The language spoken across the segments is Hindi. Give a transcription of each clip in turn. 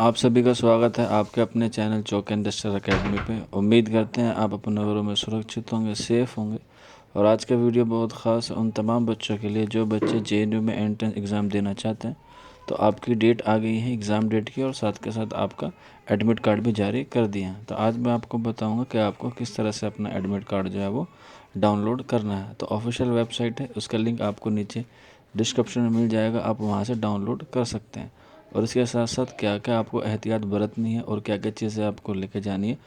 आप सभी का स्वागत है आपके अपने चैनल चौक इंडस्ट्रियल एकेडमी पे। उम्मीद करते हैं आप अपने घरों में सुरक्षित होंगे, सेफ़ होंगे। और आज का वीडियो बहुत ख़ास है उन तमाम बच्चों के लिए जो बच्चे जेएनयू में एंट्रेंस एग्ज़ाम देना चाहते हैं। तो आपकी डेट आ गई है एग्ज़ाम डेट की, और साथ के साथ आपका एडमिट कार्ड भी जारी कर दिया है। तो आज मैं आपको बताऊँगा कि आपको किस तरह से अपना एडमिट कार्ड जो है वो डाउनलोड करना है। तो ऑफिशियल वेबसाइट है, उसका लिंक आपको नीचे डिस्क्रिप्शन में मिल जाएगा, आप वहाँ से डाउनलोड कर सकते हैं। और इसके साथ साथ क्या क्या आपको एहतियात बरतनी है और क्या क्या चीज़ें आपको लेके जानी है,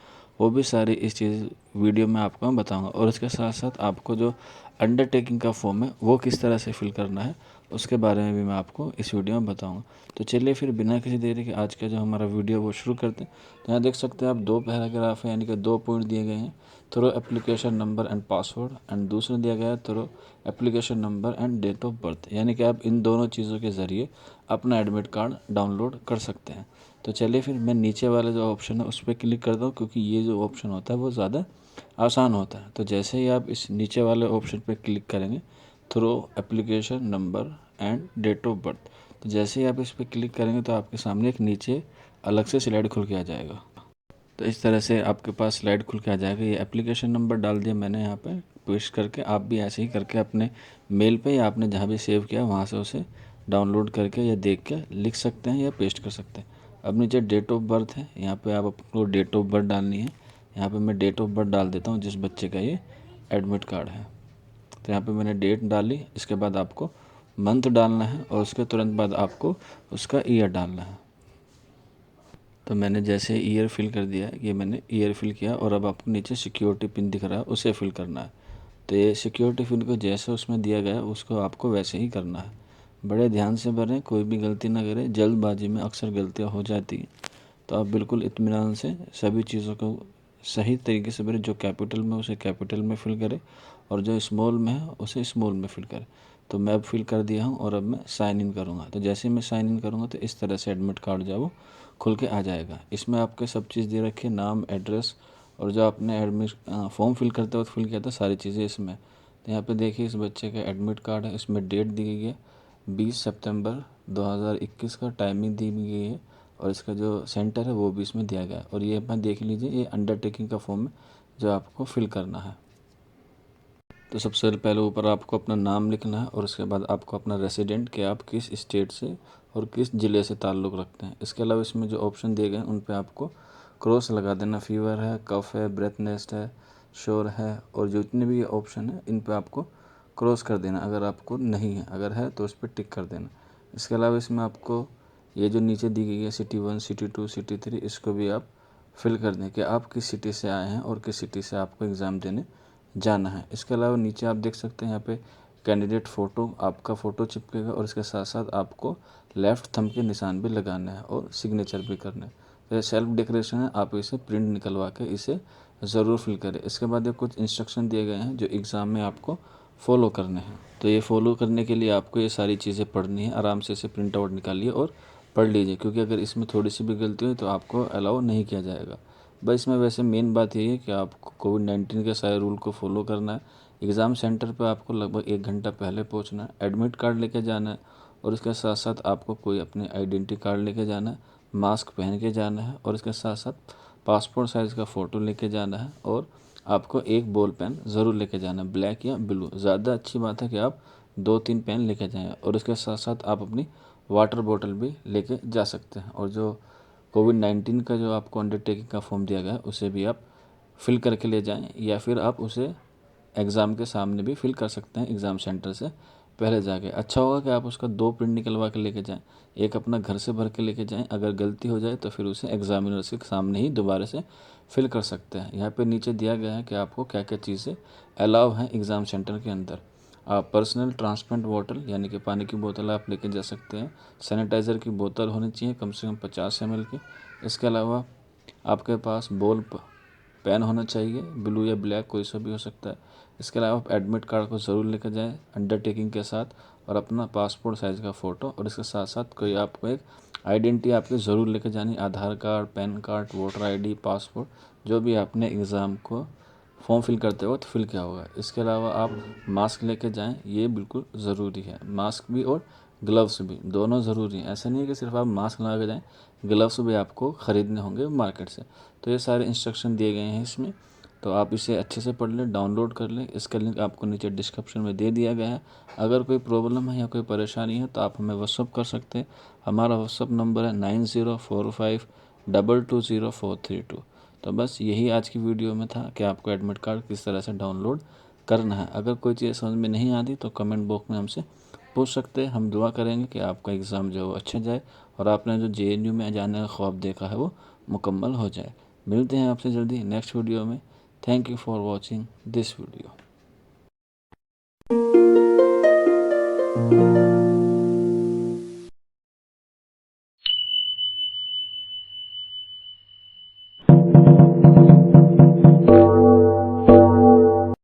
वो भी सारी इस चीज़ वीडियो में आपको मैं बताऊंगा। और इसके साथ साथ आपको जो अंडरटेकिंग का फॉर्म है वो किस तरह से फिल करना है, उसके बारे में भी मैं आपको इस वीडियो में बताऊंगा। तो चलिए फिर बिना किसी देरी के आज का जो हमारा वीडियो वो शुरू करते हैं। तो यहाँ देख सकते हैं आप दो पैराग्राफ है, यानी कि 2 पॉइंट दिए गए हैं, through application number and password, and दूसरा दिया गया है through application number and date of birth, यानी कि आप इन दोनों चीज़ों के ज़रिए अपना एडमिट कार्ड डाउनलोड कर सकते हैं। तो चलिए फिर मैं नीचे वाले जो ऑप्शन है उस पर क्लिक करता हूँ, क्योंकि ये जो ऑप्शन होता है वो ज़्यादा आसान होता है। तो जैसे ही आप इस नीचे वाले ऑप्शन पर क्लिक करेंगे, through application number and date of birth, तो जैसे ही आप इस पर क्लिक करेंगे तो आपके सामने एक नीचे अलग से स्लाइड खुल के आ जाएगा। तो इस तरह से आपके पास स्लाइड खुल के आ जाएगा। ये एप्लीकेशन नंबर डाल दिया मैंने यहाँ पे पेस्ट करके, आप भी ऐसे ही करके अपने मेल पे या आपने जहाँ भी सेव किया वहाँ से उसे डाउनलोड करके या देख के लिख सकते हैं या पेस्ट कर सकते हैं। अब नीचे डेट ऑफ बर्थ है, यहाँ पे आप आपको डेट ऑफ बर्थ डालनी है। यहाँ पे मैं डेट ऑफ बर्थ डाल देता हूँ जिस बच्चे का ये एडमिट कार्ड है। तो यहाँ पे मैंने डेट डाली, इसके बाद आपको मंथ डालना है और उसके तुरंत बाद आपको उसका ईयर डालना है। तो मैंने जैसे ईयर फिल कर दिया है, ये मैंने ईयर फिल किया, और अब आपको नीचे सिक्योरिटी पिन दिख रहा है उसे फिल करना है। तो ये सिक्योरिटी पिन को जैसे उसमें दिया गया है उसको आपको वैसे ही करना है। बड़े ध्यान से भरें, कोई भी गलती ना करें, जल्दबाजी में अक्सर गलतियाँ हो जाती हैं। तो आप बिल्कुल इत्मीनान से सभी चीज़ों को सही तरीके से भरें। जो कैपिटल में उसे कैपिटल में फिल करें, और जो स्मॉल में है उसे स्मॉल में फिल करें। तो मैं अब फिल कर दिया हूँ और अब मैं साइन इन करूँगा। तो जैसे ही मैं साइन इन करूँगा तो इस तरह से एडमिट कार्ड जो है वो खुल के आ जाएगा। इसमें आपके सब चीज़ दे रखी है, नाम, एड्रेस, और जो आपने एडमिट फॉर्म फिल करते वक्त फिल किया था सारी चीज़ें इसमें। तो यहाँ पे देखिए इस बच्चे का एडमिट कार्ड है, इसमें डेट दी गई है 20 सितंबर 2021 का, टाइमिंग दी गई है, और इसका जो सेंटर है वो भी इसमें दिया गया है। और ये अपना देख लीजिए, ये अंडरटेकिंग का फॉर्म है जो आपको फिल करना है। तो सबसे पहले ऊपर आपको अपना नाम लिखना है, और उसके बाद आपको अपना रेसिडेंट कि आप किस स्टेट से और किस ज़िले से ताल्लुक़ रखते हैं। इसके अलावा इसमें जो ऑप्शन दिए गए हैं उन पे आपको क्रॉस लगा देना। फीवर है, कफ है, ब्रेथनेस है, श्योर है, और जो इतने भी ऑप्शन है इन पे आपको क्रॉस कर देना अगर आपको नहीं है, अगर है तो उस पर टिक कर देना। इसके अलावा इसमें आपको ये जो नीचे दी गई है सिटी 1, सिटी 2, सिटी 3, इसको भी आप फिल कर दें कि आप किस सिटी से आए हैं और किस सिटी से आपको एग्ज़ाम देने जाना है। इसके अलावा नीचे आप देख सकते हैं यहाँ पे कैंडिडेट फ़ोटो, आपका फ़ोटो चिपकेगा, और इसके साथ साथ आपको लेफ़्ट थंब के निशान भी लगाना है और सिग्नेचर भी करना है। तो ये सेल्फ डिक्लेरेशन है, आप इसे प्रिंट निकलवा के इसे ज़रूर फिल करें। इसके बाद ये कुछ इंस्ट्रक्शन दिए गए हैं जो एग्ज़ाम में आपको फॉलो करने हैं। तो ये फॉलो करने के लिए आपको ये सारी चीज़ें पढ़नी है। आराम से इसे प्रिंट आउट निकालिए और पढ़ लीजिए, क्योंकि अगर इसमें थोड़ी सी भी गलती हुई तो आपको अलाउ नहीं किया जाएगा। बस इसमें वैसे मेन बात यही है कि आपको कोविड-19 के सारे रूल को फॉलो करना है। एग्ज़ाम सेंटर पे आपको लगभग 1 घंटा पहले पहुंचना है। एडमिट कार्ड लेके जाना है, और इसके साथ साथ आपको कोई अपने आइडेंटिटी कार्ड लेके जाना है, मास्क पहन के जाना है, और इसके साथ साथ पासपोर्ट साइज़ का फ़ोटो लेके जाना है, और आपको एक बॉल पेन ज़रूर लेके जाना है, ब्लैक या ब्लू। ज़्यादा अच्छी बात है कि आप 2-3 पेन लेके जाएँ, और इसके साथ साथ आप अपनी वाटर बॉटल भी लेके जा सकते हैं। और जो कोविड-19 का जो आपको अंडरटेकिंग का फॉर्म दिया गया है उसे भी आप फिल करके ले जाएं, या फिर आप उसे एग्ज़ाम के सामने भी फिल कर सकते हैं एग्ज़ाम सेंटर से पहले जाके। अच्छा होगा कि आप उसका 2 प्रिंट निकलवा के लेके जाएं, एक अपना घर से भर के लेके जाएं। अगर गलती हो जाए तो फिर उसे एग्जामिनर के सामने ही दोबारा से फिल कर सकते हैं। यहाँ पे नीचे दिया गया है कि आपको क्या क्या चीज़ें अलाउ हैं एग्ज़ाम सेंटर के अंदर। आप पर्सनल ट्रांसपेरेंट बॉटल, यानी कि पानी की बोतल आप लेके जा सकते हैं। सैनिटाइज़र की बोतल होनी चाहिए कम से कम 50 ml की। इसके अलावा आपके पास बॉल पेन होना चाहिए, ब्लू या ब्लैक कोई सा भी हो सकता है। इसके अलावा आप एडमिट कार्ड को ज़रूर लेकर जाएं अंडरटेकिंग के साथ, और अपना पासपोर्ट साइज़ का फ़ोटो, और इसके साथ साथ कोई आपको एक आइडेंटिटी आपकी ज़रूर लेकर जानी, Aadhaar card, PAN card, voter ID, passport, जो भी आपने एग्ज़ाम को फॉर्म फिल करते वक्त फिल किया होगा। इसके अलावा आप मास्क लेके जाएं, ये बिल्कुल ज़रूरी है, मास्क भी और ग्लव्स भी, दोनों ज़रूरी हैं। ऐसा नहीं है कि सिर्फ आप मास्क लगा के जाएँ, ग्लव्स भी आपको ख़रीदने होंगे मार्केट से। तो ये सारे इंस्ट्रक्शन दिए गए हैं इसमें, तो आप इसे अच्छे से पढ़ लें, डाउनलोड कर लें। इसका लिंक आपको नीचे डिस्क्रिप्शन में दे दिया गया है। अगर कोई प्रॉब्लम है या कोई परेशानी है तो आप हमें व्हाट्सअप कर सकते हैं। हमारा व्हाट्सअप नंबर है 9045220432। तो बस यही आज की वीडियो में था कि आपको एडमिट कार्ड किस तरह से डाउनलोड करना है। अगर कोई चीज़ समझ में नहीं आती तो कमेंट बॉक्स में हमसे पूछ सकते हैं। हम दुआ करेंगे कि आपका एग्ज़ाम जो है वो अच्छा जाए और आपने जो JNU में जाने का ख्वाब देखा है वो मुकम्मल हो जाए। मिलते हैं आपसे जल्दी नेक्स्ट वीडियो में। Thank you for watching this video.